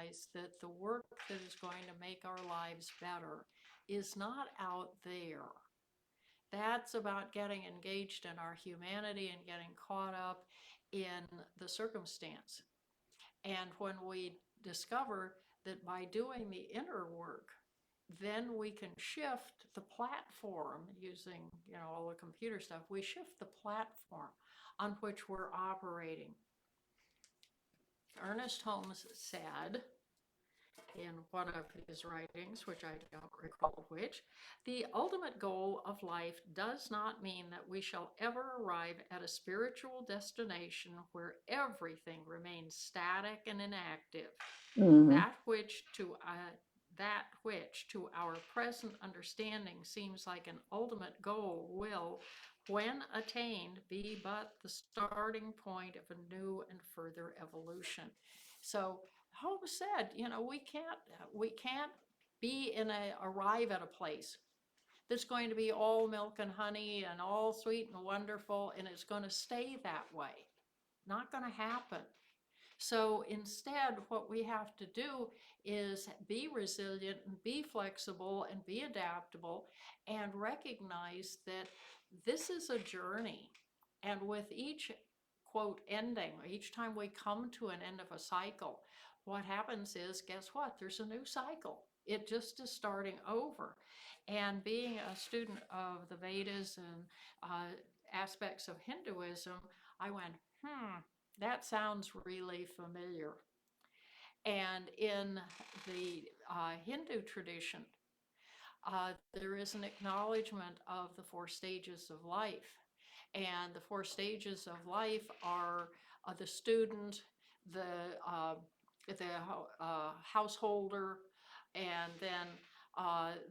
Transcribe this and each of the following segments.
recognize that the work that is going to make our lives better is not out there. That's about getting engaged in our humanity and getting caught up in the circumstance. And when we discover that by doing the inner work, then we can shift the platform using, all the computer stuff. We shift the platform on which we're operating. Ernest Holmes said in one of his writings, which I don't recall which, the ultimate goal of life does not mean that we shall ever arrive at a spiritual destination where everything remains static and inactive. Mm-hmm. That which to our present understanding seems like an ultimate goal will, when attained, be but the starting point of a new and further evolution. So Holmes said, we can't arrive at a place that's going to be all milk and honey and all sweet and wonderful, and it's going to stay that way. Not going to happen. So instead, what we have to do is be resilient and be flexible and be adaptable and recognize that this is a journey. And with each quote ending, each time we come to an end of a cycle, what happens is, guess what? There's a new cycle. It just is starting over. And being a student of the Vedas and aspects of Hinduism, I went, that sounds really familiar. And in the Hindu tradition, there is an acknowledgement of the four stages of life. And the four stages of life are the student, the householder, and then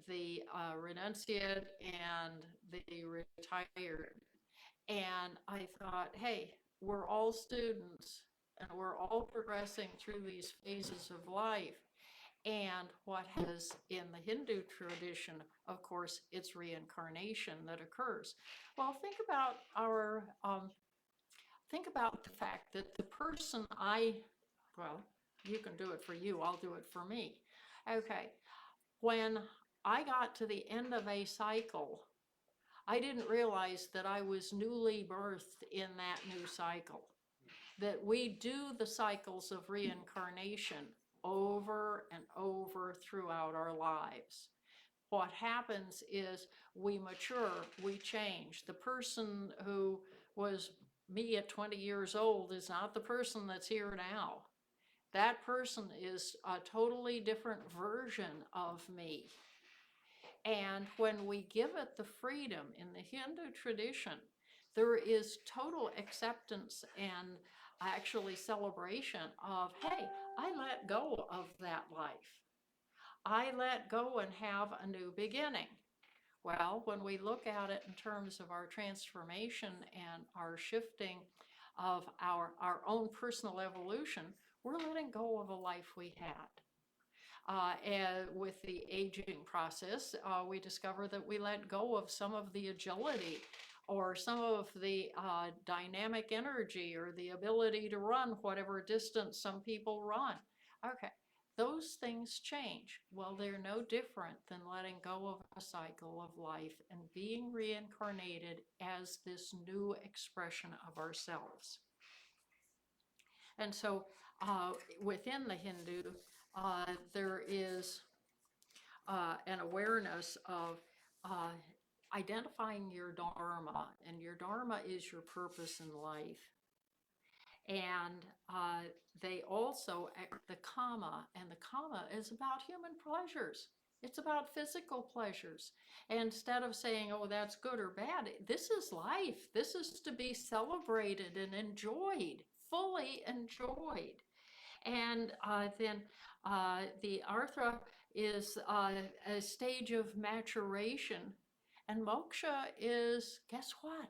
the renunciate and the retired. And I thought, hey, we're all students and we're all progressing through these phases of life. And what has in the Hindu tradition, of course, it's reincarnation that occurs. Well, think about the fact that the person well, you can do it for you, I'll do it for me. Okay, when I got to the end of a cycle, I didn't realize that I was newly birthed in that new cycle. That we do the cycles of reincarnation over and over throughout our lives. What happens is we mature, we change. The person who was me at 20 years old is not the person that's here now. That person is a totally different version of me. And when we give it the freedom in the Hindu tradition, there is total acceptance and actually celebration of, hey, I let go of that life. I let go and have a new beginning. Well, when we look at it in terms of our transformation and our shifting of our own personal evolution, we're letting go of a life we had. And with the aging process, we discover that we let go of some of the agility or some of the dynamic energy or the ability to run whatever distance some people run. Okay, those things change. Well, they're no different than letting go of a cycle of life and being reincarnated as this new expression of ourselves. And so within the Hindu, there is an awareness of identifying your dharma, and your dharma is your purpose in life. And they also, the kama, and the kama is about human pleasures. It's about physical pleasures. And instead of saying, oh, that's good or bad, this is life. This is to be celebrated and enjoyed, fully enjoyed. And then the artha is a stage of maturation. And moksha is, guess what?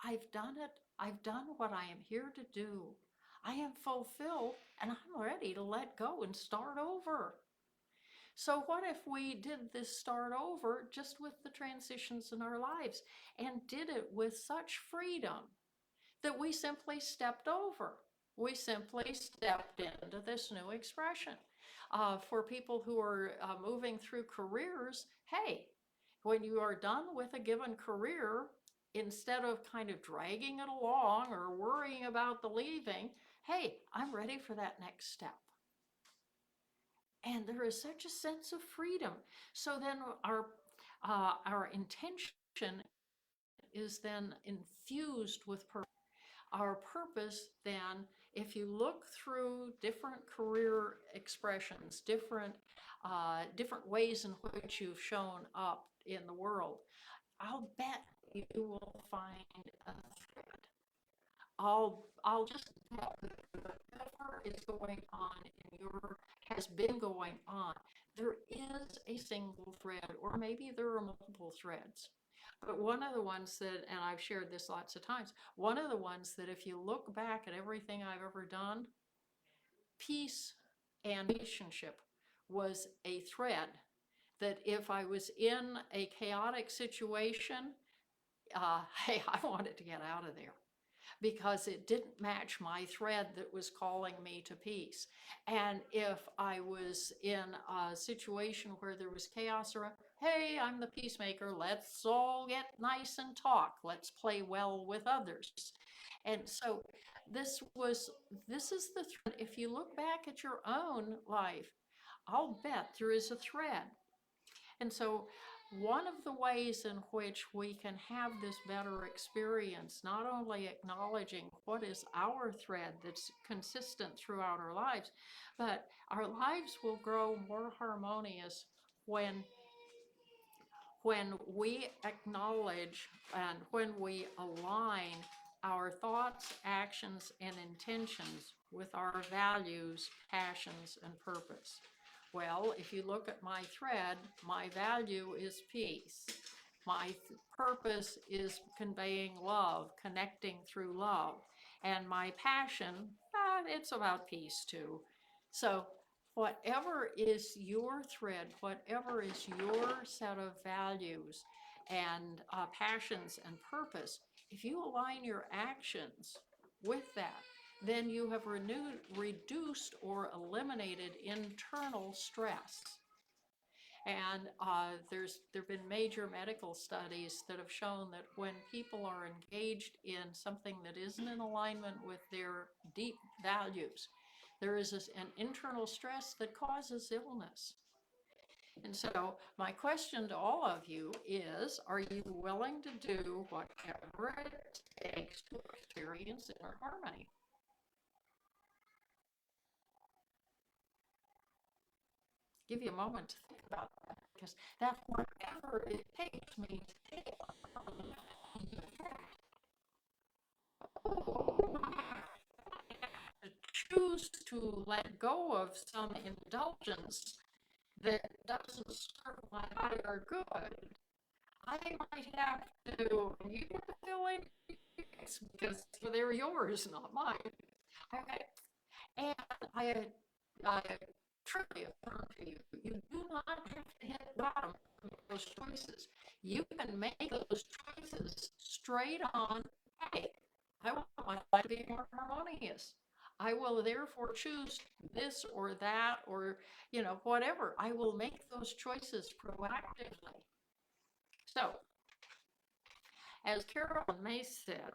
I've done it. I've done what I am here to do. I am fulfilled and I'm ready to let go and start over. So what if we did this start over just with the transitions in our lives and did it with such freedom that we simply stepped over? We simply stepped into this new expression. For people who are moving through careers, hey, when you are done with a given career, instead of kind of dragging it along or worrying about the leaving, hey, I'm ready for that next step. And there is such a sense of freedom. So then our intention is then infused with purpose. Our purpose then, if you look through different career expressions, different ways in which you've shown up in the world, I'll bet you will find a thread. I'll just bet that whatever is going on in your has been going on, there is a single thread, or maybe there are multiple threads. But one of the ones that, and I've shared this lots of times, one of the ones that if you look back at everything I've ever done, peace and relationship was a thread that if I was in a chaotic situation, hey, I wanted to get out of there because it didn't match my thread that was calling me to peace. And if I was in a situation where there was chaos around, hey, I'm the peacemaker, let's all get nice and talk, let's play well with others. And so this is the thread. If you look back at your own life, I'll bet there is a thread. And so one of the ways in which we can have this better experience, not only acknowledging what is our thread that's consistent throughout our lives, but our lives will grow more harmonious when we acknowledge and when we align our thoughts, actions, and intentions with our values, passions, and purpose. Well, if you look at my thread, my value is peace. My purpose is conveying love, connecting through love. And my passion, it's about peace too. So whatever is your thread, whatever is your set of values and passions and purpose, if you align your actions with that, then you have reduced or eliminated internal stress. And there've been major medical studies that have shown that when people are engaged in something that isn't in alignment with their deep values, there is an internal stress that causes illness. And so my question to all of you is, are you willing to do whatever it takes to experience inner harmony? Give you a moment to think about that, because that whatever it takes means take to choose to let go of some indulgence that doesn't serve my higher good. I might have to, you get to fill in because they're yours, not mine. Okay. And I truly affirm to you, you do not have to hit bottom with those choices. You can make those choices straight on. Hey, I want my life to be more harmonious. I will therefore choose this or that or, whatever. I will make those choices proactively. So, as Carolyn Mace said,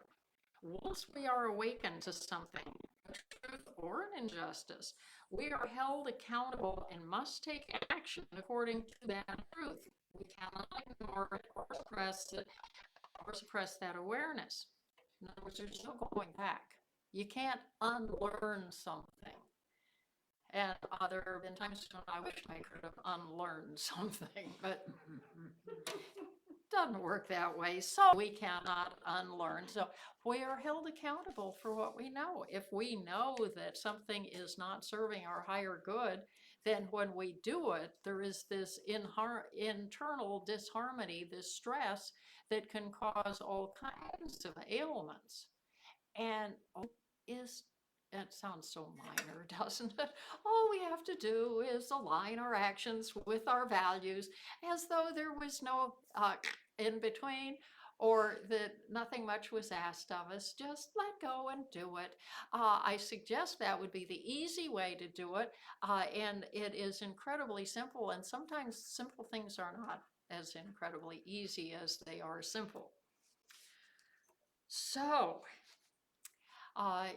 once we are awakened to something, a truth or an injustice, we are held accountable and must take action according to that truth. We cannot ignore it or suppress that awareness. In other words, there's no going back. You can't unlearn something. And there have been times when I wish I could have unlearned something, but doesn't work that way. So we cannot unlearn. So we are held accountable for what we know. If we know that something is not serving our higher good, then when we do it, there is this internal disharmony, this stress that can cause all kinds of ailments. And it sounds so minor, doesn't it? All we have to do is align our actions with our values as though there was no in between. or that nothing much was asked of us. Just let go and do it. I suggest that would be the easy way to do it. And it is incredibly simple. And sometimes simple things are not as incredibly easy as they are simple. So,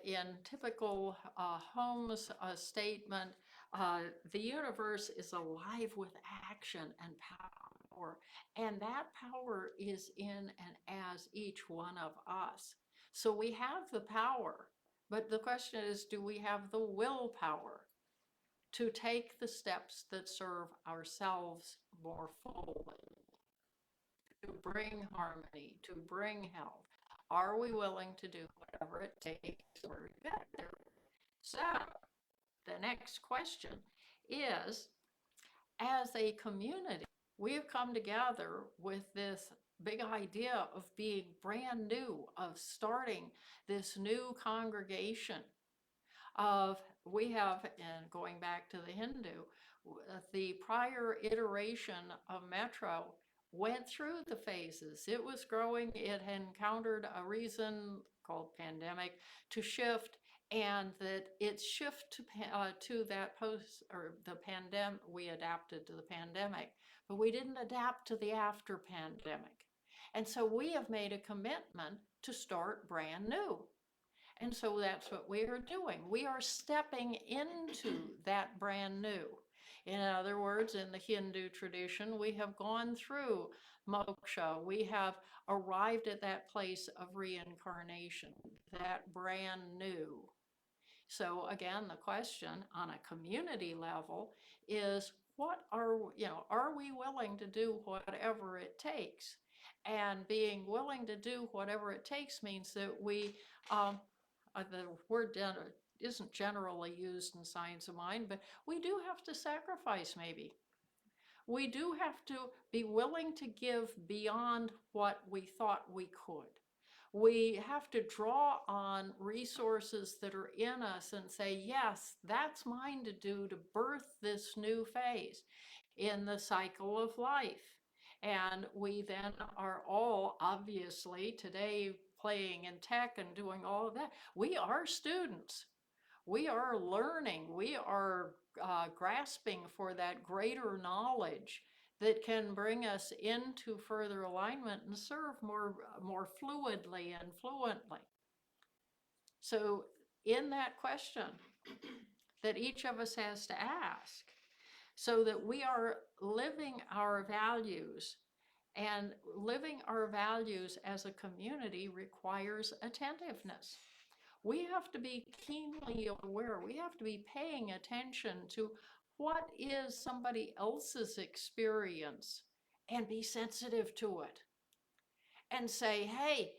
in typical Holmes statement, the universe is alive with action and power, and that power is in and as each one of us. So we have the power, but the question is, do we have the willpower to take the steps that serve ourselves more fully, to bring harmony, to bring health? Are we willing to do whatever it takes to get there? So, the next question is, as a community, we have come together with this big idea of being brand new, of starting this new congregation of, we have, and going back to the Hindu, the prior iteration of Metro went through the phases. It was growing, it had encountered a reason called pandemic to shift, and that its shift to that post, or the pandemic, we adapted to the pandemic, but we didn't adapt to the after pandemic. And so we have made a commitment to start brand new. And so that's what we are doing. We are stepping into that brand new. In other words, in the Hindu tradition, we have gone through moksha. We have arrived at that place of reincarnation, that brand new. So again, the question on a community level is, are we willing to do whatever it takes? And being willing to do whatever it takes means that the word isn't generally used in science of mind, but we do have to sacrifice maybe. We do have to be willing to give beyond what we thought we could. We have to draw on resources that are in us and say, yes, that's mine to do to birth this new phase in the cycle of life. And we then are all obviously today playing in tech and doing all of that. We are students. We are learning. We are grasping for that greater knowledge that can bring us into further alignment and serve more fluidly and fluently. So in that question that each of us has to ask, so that we are living our values, and living our values as a community requires attentiveness. We have to be keenly aware. We have to be paying attention to what is somebody else's experience and be sensitive to it and say, hey,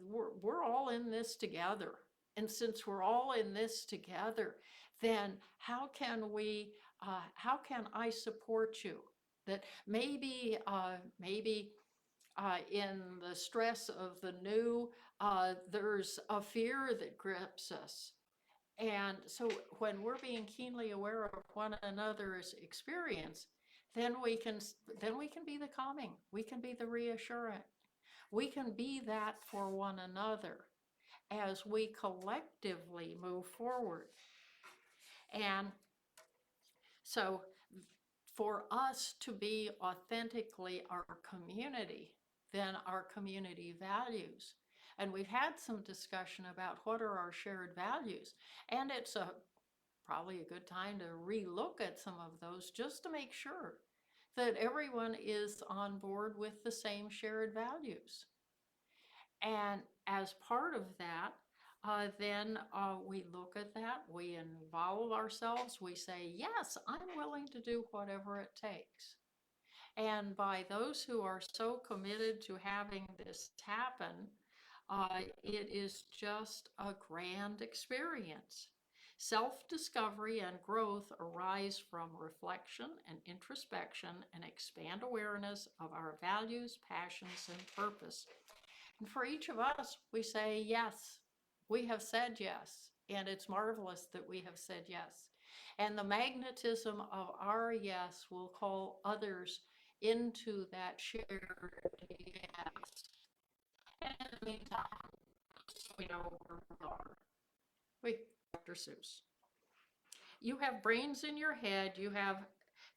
we're all in this together. And since we're all in this together, then how can I support you? That maybe in the stress of the new, there's a fear that grips us. And so when we're being keenly aware of one another's experience, then we can be the calming, we can be the reassurance, we can be that for one another as we collectively move forward. And so for us to be authentically our community, then our community values. And we've had some discussion about what are our shared values. And it's probably a good time to relook at some of those just to make sure that everyone is on board with the same shared values. And as part of that, then we look at that, we involve ourselves, we say, yes, I'm willing to do whatever it takes. And by those who are so committed to having this happen, it is just a grand experience. Self-discovery and growth arise from reflection and introspection and expand awareness of our values, passions, and purpose. And for each of us, we say yes. We have said yes. And it's marvelous that we have said yes. And the magnetism of our yes will call others into that shared yes. time, so we know where we are. Wait, Dr. Seuss. You have brains in your head, you have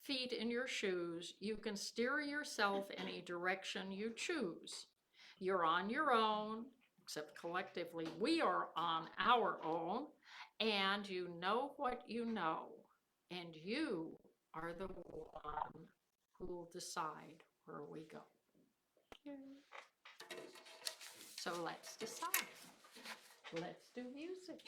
feet in your shoes, you can steer yourself any direction you choose. You're on your own, except collectively we are on our own, and you know what you know, and you are the one who will decide where we go. So let's decide. Let's do music.